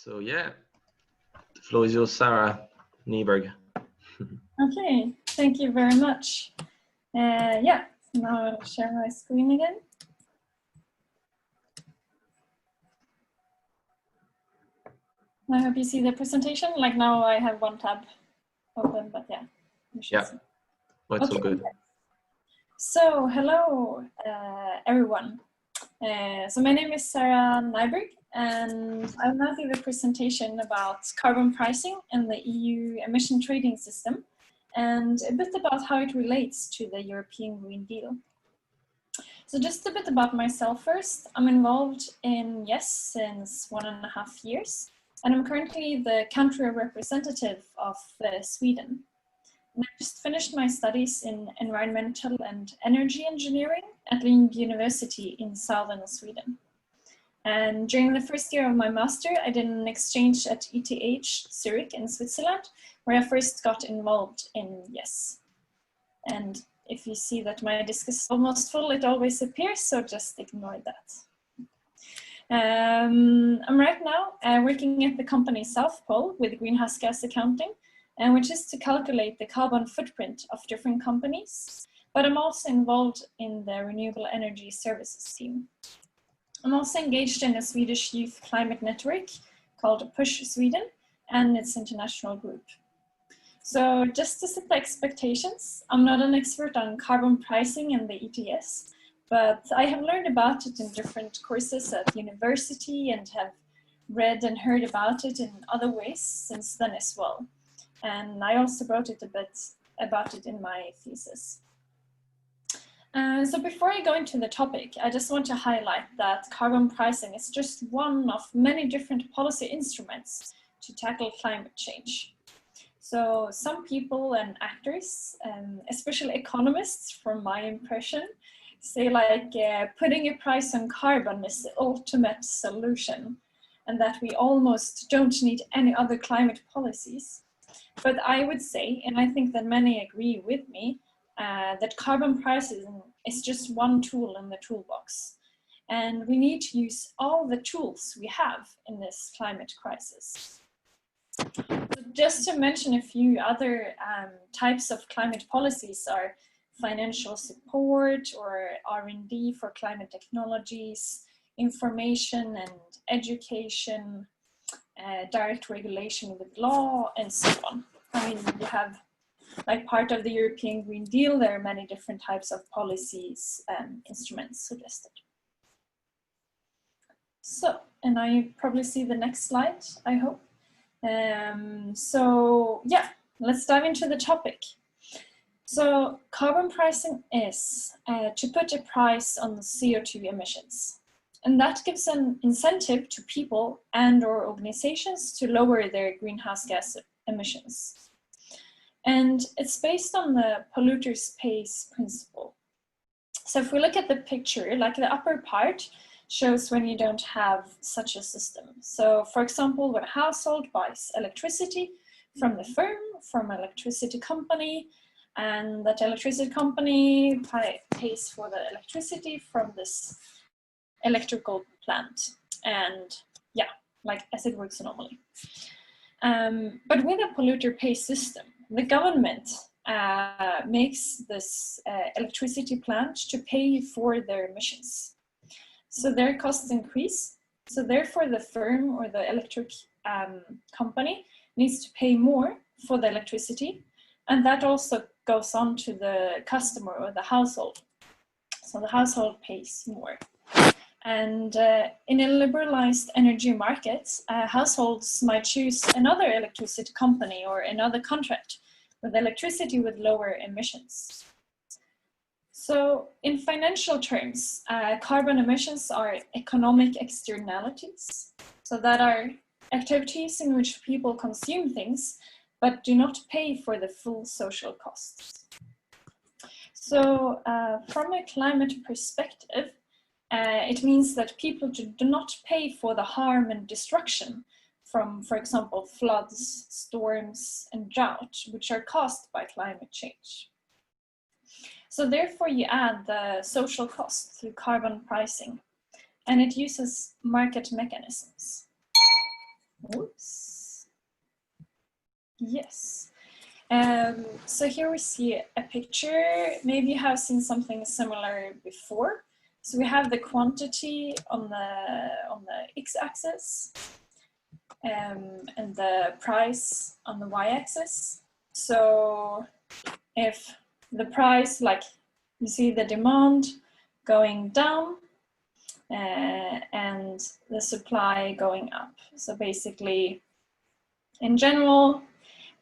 So yeah, the floor is yours, Sara Nyberg. Okay, thank you very much. Yeah, now I'll share my screen again. I hope you see the presentation. Like now I have one tab open, but yeah. Yeah, well, it's all good. So hello, everyone. So my name is Sara Nyberg, and I'll now give a presentation about carbon pricing and the EU emission trading system, and a bit about how it relates to the European Green Deal. So just a bit about myself first. I'm involved in YES since 1.5 years, and I'm currently the country representative of Sweden. And I just finished my studies in environmental and energy engineering at Lund University in southern Sweden. And during the first year of my master, I did an exchange at ETH Zurich in Switzerland, where I first got involved in YES. And if you see that my disk is almost full, it always appears, so just ignore that. I'm right now working at the company South Pole with greenhouse gas accounting, which is to calculate the carbon footprint of different companies, but I'm also involved in the renewable energy services team. I'm also engaged in a Swedish youth climate network called Push Sweden and its international group. So just to set the expectations, I'm not an expert on carbon pricing and the ETS, but I have learned about it in different courses at university and have read and heard about it in other ways since then as well. And I also wrote it a bit about it in my thesis. So before I go into the topic, I just want to highlight that carbon pricing is just one of many different policy instruments to tackle climate change. So some people and actors, especially economists from my impression, say like putting a price on carbon is the ultimate solution and that we almost don't need any other climate policies. But I would say, and I think that many agree with me, that carbon pricing is just one tool in the toolbox. And we need to use all the tools we have in this climate crisis. So just to mention a few other types of climate policies are financial support or R&D for climate technologies, information and education, direct regulation with law, and so on. I mean, you have, like part of the European Green Deal, there are many different types of policies and instruments suggested. So, and I probably see the next slide, I hope. So yeah, let's dive into the topic. So carbon pricing is to put a price on the CO2 emissions. And that gives an incentive to people and or organizations to lower their greenhouse gas emissions. And it's based on the polluter's pays principle. So if we look at the picture, like the upper part shows when you don't have such a system. So for example, when a household buys electricity from the firm, from an electricity company, and that electricity company pays for the electricity from this electrical plant, and yeah, like as it works normally. But with a polluter pay system, the government makes this electricity plant to pay for their emissions. So their costs increase. So therefore the firm or the electric company needs to pay more for the electricity. And that also goes on to the customer or the household. So the household pays more. And in a liberalized energy market, households might choose another electricity company or another contract with electricity with lower emissions. So in financial terms, carbon emissions are economic externalities. So that are activities in which people consume things, but do not pay for the full social costs. So from a climate perspective, it means that people do not pay for the harm and destruction from, for example, floods, storms, and drought, which are caused by climate change. So therefore you add the social cost through carbon pricing, and it uses market mechanisms. Oops. Yes. So here we see a picture. Maybe you have seen something similar before. So we have the quantity on the x-axis and the price on the y-axis. So if the price, like you see the demand going down and the supply going up. So basically, in general,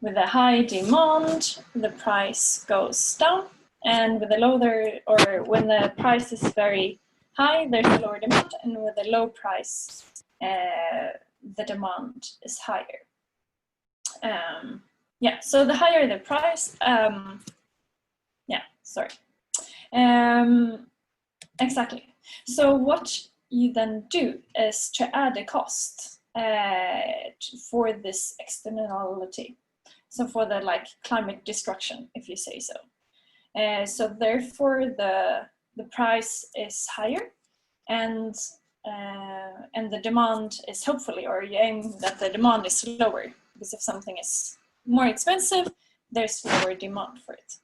with a high demand, the price goes down, and with a lower, or when the price is very high, there's a lower demand, and with a low price, the demand is higher. Yeah, so the higher the price, exactly. So what you then do is to add a cost for this externality. So for the climate destruction, if you say so. So therefore the price is higher, and the demand is hopefully, or you aim that the demand is lower, because if something is more expensive, there's lower demand for it.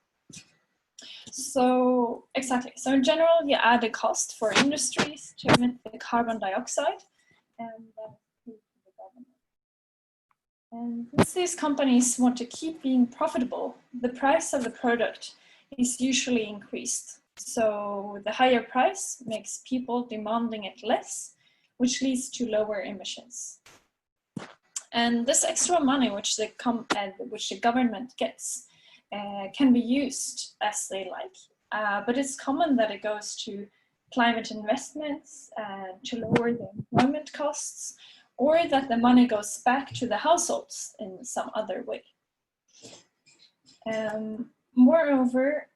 So exactly. So in general, you add a cost for industries to emit the carbon dioxide, and since these companies want to keep being profitable, the price of the product is usually increased. So the higher price makes people demanding it less, which leads to lower emissions. And this extra money which the government gets can be used as they like, but it's common that it goes to climate investments to lower the employment costs, or that the money goes back to the households in some other way. Moreover,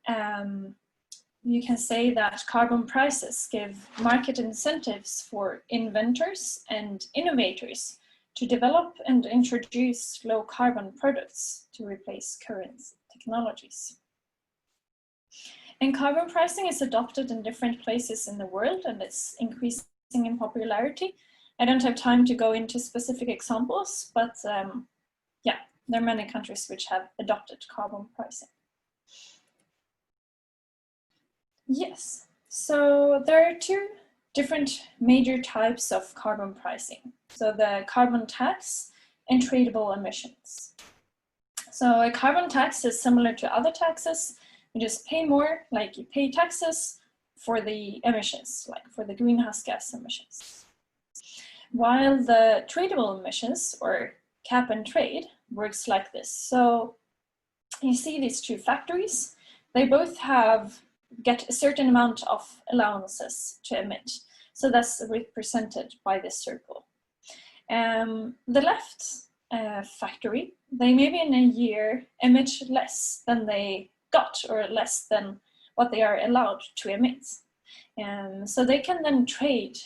you can say that carbon prices give market incentives for inventors and innovators to develop and introduce low carbon products to replace current technologies. And carbon pricing is adopted in different places in the world, and it's increasing in popularity. I don't have time to go into specific examples, but yeah, there are many countries which have adopted carbon pricing. Yes, so there are two different major types of carbon pricing. So the carbon tax and tradable emissions. So a carbon tax is similar to other taxes. You just pay more, like you pay taxes for the emissions, like for the greenhouse gas emissions. While the tradable emissions, or cap and trade, works like this. So you see these two factories, they both get a certain amount of allowances to emit. So that's represented by this circle. The left factory, they maybe in a year emit less than they got, or less than what they are allowed to emit. So they can then trade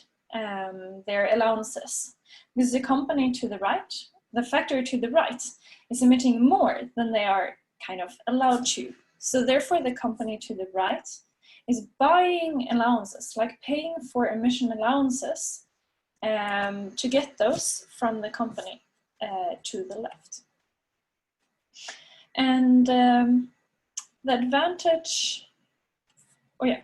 their allowances, because the company to the right, the factory to the right, is emitting more than they are kind of allowed to. So therefore the company to the right is buying allowances, like paying for emission allowances to get those from the company to the left. And the advantage, oh yeah,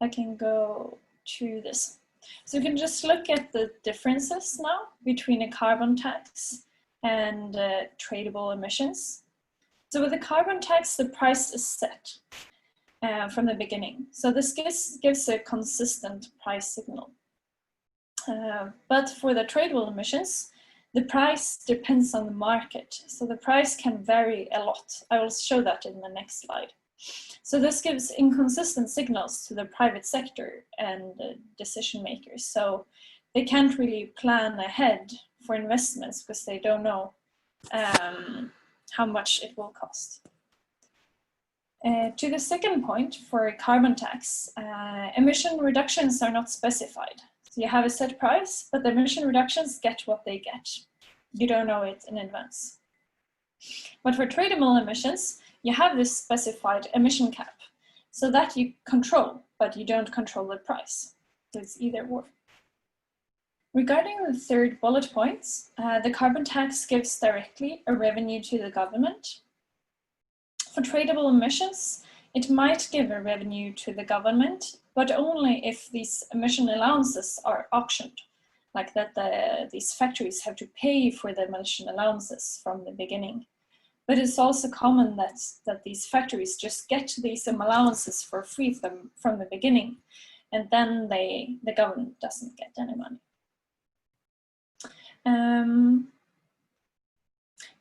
I can go to this. So you can just look at the differences now between a carbon tax and tradable emissions. So with the carbon tax, the price is set from the beginning. So this gives a consistent price signal. But for the tradable emissions, the price depends on the market. So the price can vary a lot. I will show that in the next slide. So this gives inconsistent signals to the private sector and decision makers. So they can't really plan ahead for investments because they don't know how much it will cost. To the second point, for a carbon tax, emission reductions are not specified. So you have a set price, but the emission reductions get what they get. You don't know it in advance. But for tradable emissions, you have this specified emission cap, so that you control, but you don't control the price. So it's either or. Regarding the third bullet point, the carbon tax gives directly a revenue to the government. For tradable emissions, it might give a revenue to the government, but only if these emission allowances are auctioned, like that these factories have to pay for the emission allowances from the beginning. But it's also common that these factories just get these allowances for free from the beginning, and then the government doesn't get any money.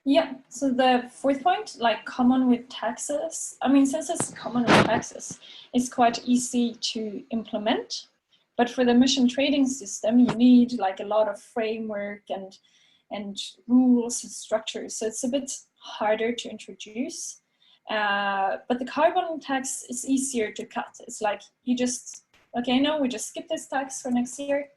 Yeah, so the fourth point, like common with taxes, I mean, since it's common with taxes, it's quite easy to implement. But for the emission trading system, you need like a lot of framework and rules and structures. So it's a bit harder to introduce. But the carbon tax is easier to cut. It's like you just, okay, no, we just skip this tax for next year.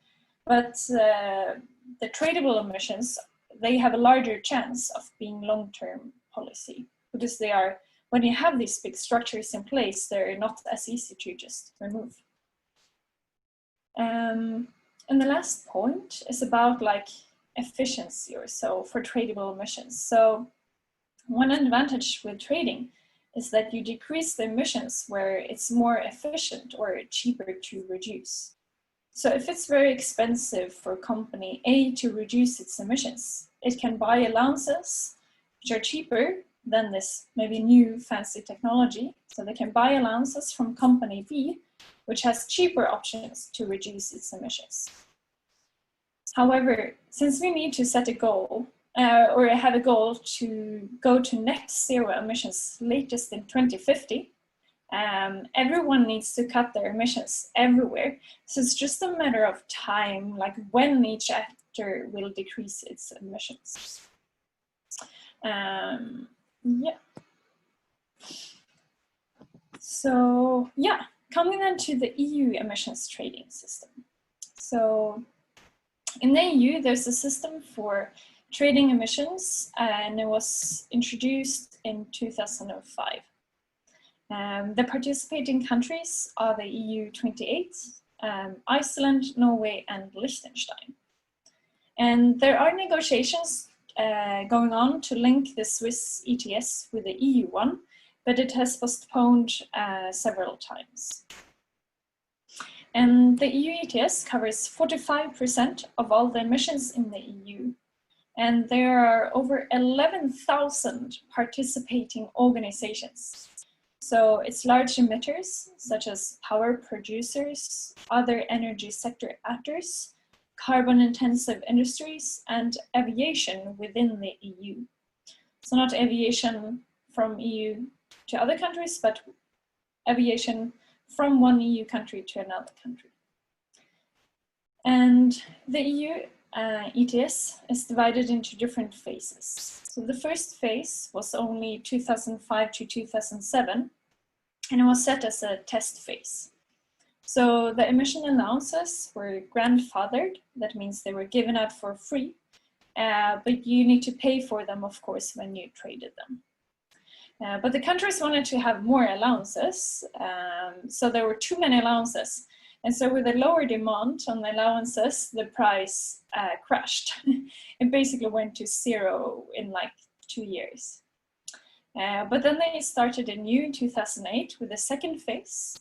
But the tradable emissions, they have a larger chance of being long-term policy because they are, when you have these big structures in place, they're not as easy to just remove. And the last point is about like efficiency or so for tradable emissions. So one advantage with trading is that you decrease the emissions where it's more efficient or cheaper to reduce. So if it's very expensive for company A to reduce its emissions, it can buy allowances which are cheaper than this maybe new fancy technology. So they can buy allowances from company B, which has cheaper options to reduce its emissions. However, since we need to set a goal or have a goal to go to net zero emissions latest in 2050, everyone needs to cut their emissions everywhere. So it's just a matter of time, like when each actor will decrease its emissions. Yeah. So yeah, coming then to the EU emissions trading system. So in the EU, there's a system for trading emissions, and it was introduced in 2005. The participating countries are the EU 28, Iceland, Norway, and Liechtenstein. And there are negotiations going on to link the Swiss ETS with the EU one, but it has postponed several times. And the EU ETS covers 45% of all the emissions in the EU. And there are over 11,000 participating organizations. So it's large emitters, such as power producers, other energy sector actors, carbon-intensive industries, and aviation within the EU. So not aviation from EU to other countries, but aviation from one EU country to another country. And the EU ETS is divided into different phases. So the first phase was only 2005 to 2007, and it was set as a test phase. So the emission allowances were grandfathered. That means they were given out for free, but you need to pay for them, of course, when you traded them. But the countries wanted to have more allowances, so there were too many allowances. And so with a lower demand on the allowances, the price crashed. It basically went to zero in like 2 years. But then they started anew in 2008 with the second phase.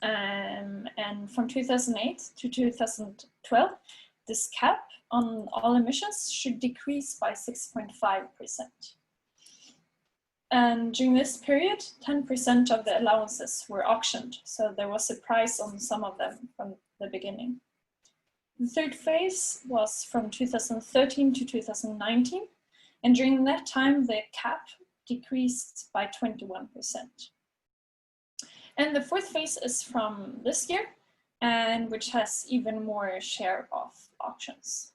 And from 2008 to 2012, this cap on all emissions should decrease by 6.5%. And during this period, 10% of the allowances were auctioned. So there was a price on some of them from the beginning. The third phase was from 2013 to 2019. And during that time, the cap decreased by 21%. And the fourth phase is from this year, and which has even more share of auctions.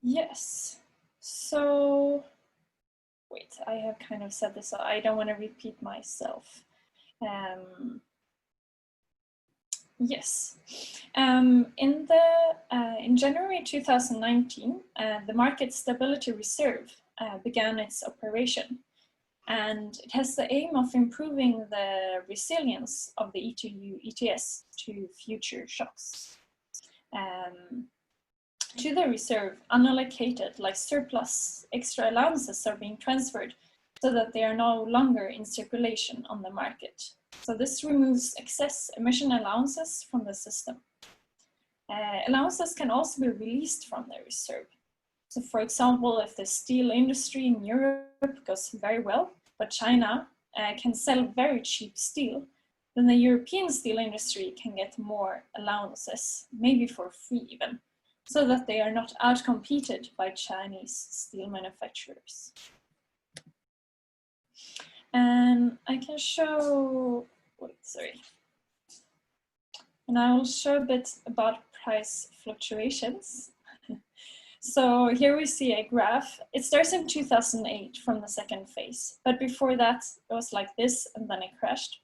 Yes. So, wait, I have kind of said this, so I don't want to repeat myself. Yes, in January 2019, the Market Stability Reserve began its operation. and it has the aim of improving the resilience of the EU ETS to future shocks. To the reserve, unallocated, like surplus extra allowances are being transferred so that they are no longer in circulation on the market. So this removes excess emission allowances from the system. Allowances can also be released from the reserve. So for example, if the steel industry in Europe goes very well, but China can sell very cheap steel, then the European steel industry can get more allowances, maybe for free even, so that they are not outcompeted by Chinese steel manufacturers. And I can show, and I will show a bit about price fluctuations. So here we see a graph. It starts in 2008 from the second phase, but before that it was like this and then it crashed.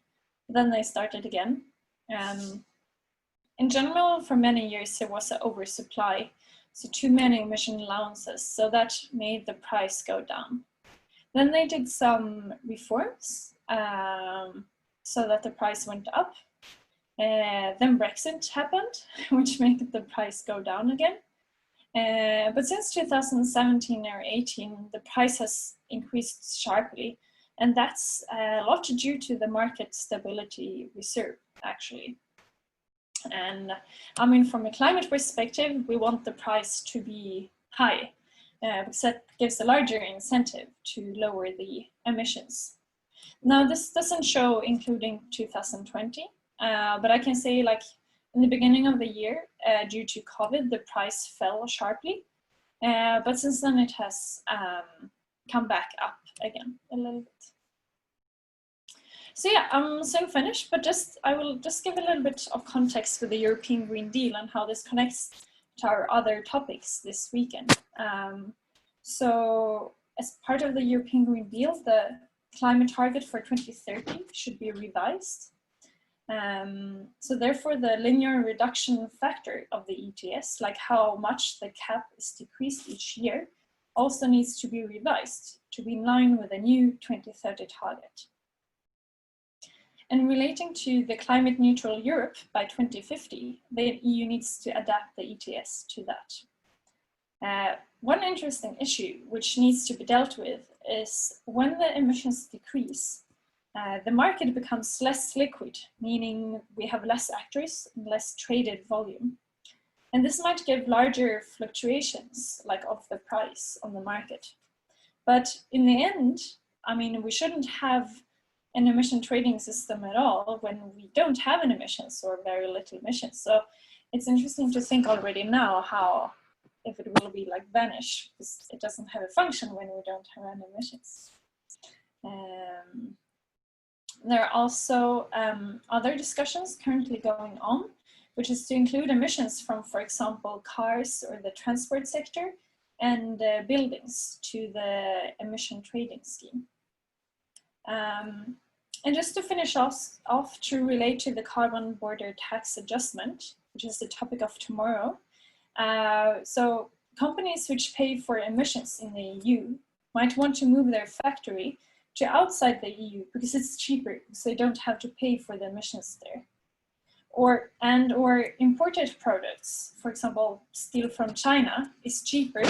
Then they started again. In general, for many years there was an oversupply, so too many emission allowances, so that made the price go down. Then they did some reforms so that the price went up. Then Brexit happened, which made the price go down again. But since 2017 or 18, the price has increased sharply, and that's a lot due to the market stability reserve, actually. And I mean, from a climate perspective, we want the price to be high, because that gives a larger incentive to lower the emissions. Now, this doesn't show including 2020, but I can say, like, in the beginning of the year, due to COVID, the price fell sharply, but since then it has come back up again a little bit. So yeah, I'm soon finished, but I will just give a little bit of context for the European Green Deal and how this connects to our other topics this weekend. So as part of the European Green Deal, the climate target for 2030 should be revised. So therefore, the linear reduction factor of the ETS, like how much the cap is decreased each year, also needs to be revised to be in line with a new 2030 target. And relating to the climate neutral Europe by 2050, the EU needs to adapt the ETS to that. One interesting issue which needs to be dealt with is when the emissions decrease, the market becomes less liquid, meaning we have less actors and less traded volume. And this might give larger fluctuations, like of the price on the market. But in the end, I mean, we shouldn't have an emission trading system at all when we don't have any emissions or very little emissions. So it's interesting to think already now how, if it will be like vanish, because it doesn't have a function when we don't have any emissions. There are also other discussions currently going on, which is to include emissions from, for example, cars or the transport sector and buildings to the emission trading scheme. And just to finish off to relate to the carbon border tax adjustment, which is the topic of tomorrow. So companies which pay for emissions in the EU might want to move their factory to outside the EU because it's cheaper, because they don't have to pay for the emissions there. Or imported products, for example, steel from China is cheaper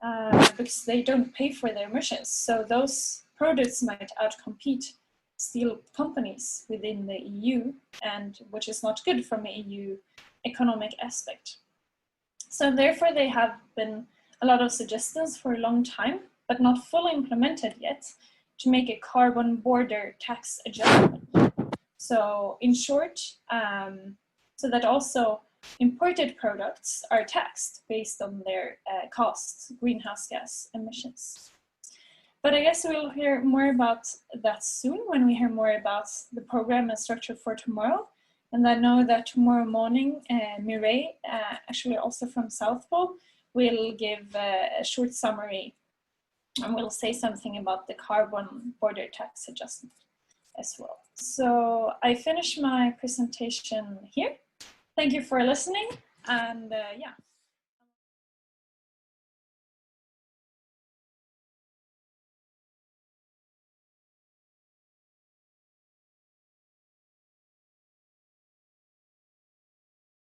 because they don't pay for their emissions. So those products might outcompete steel companies within the EU, and which is not good from an EU economic aspect. So therefore there have been a lot of suggestions for a long time, but not fully implemented yet, to make a carbon border tax adjustment. So in short, so that also imported products are taxed based on their costs, greenhouse gas emissions. But I guess we'll hear more about that soon when we hear more about the program and structure for tomorrow. And I know that tomorrow morning, Mireille, actually also from South Pole, will give a short summary and we'll say something about the carbon border tax adjustment as well. So I finish my presentation here. Thank you for listening, and yeah.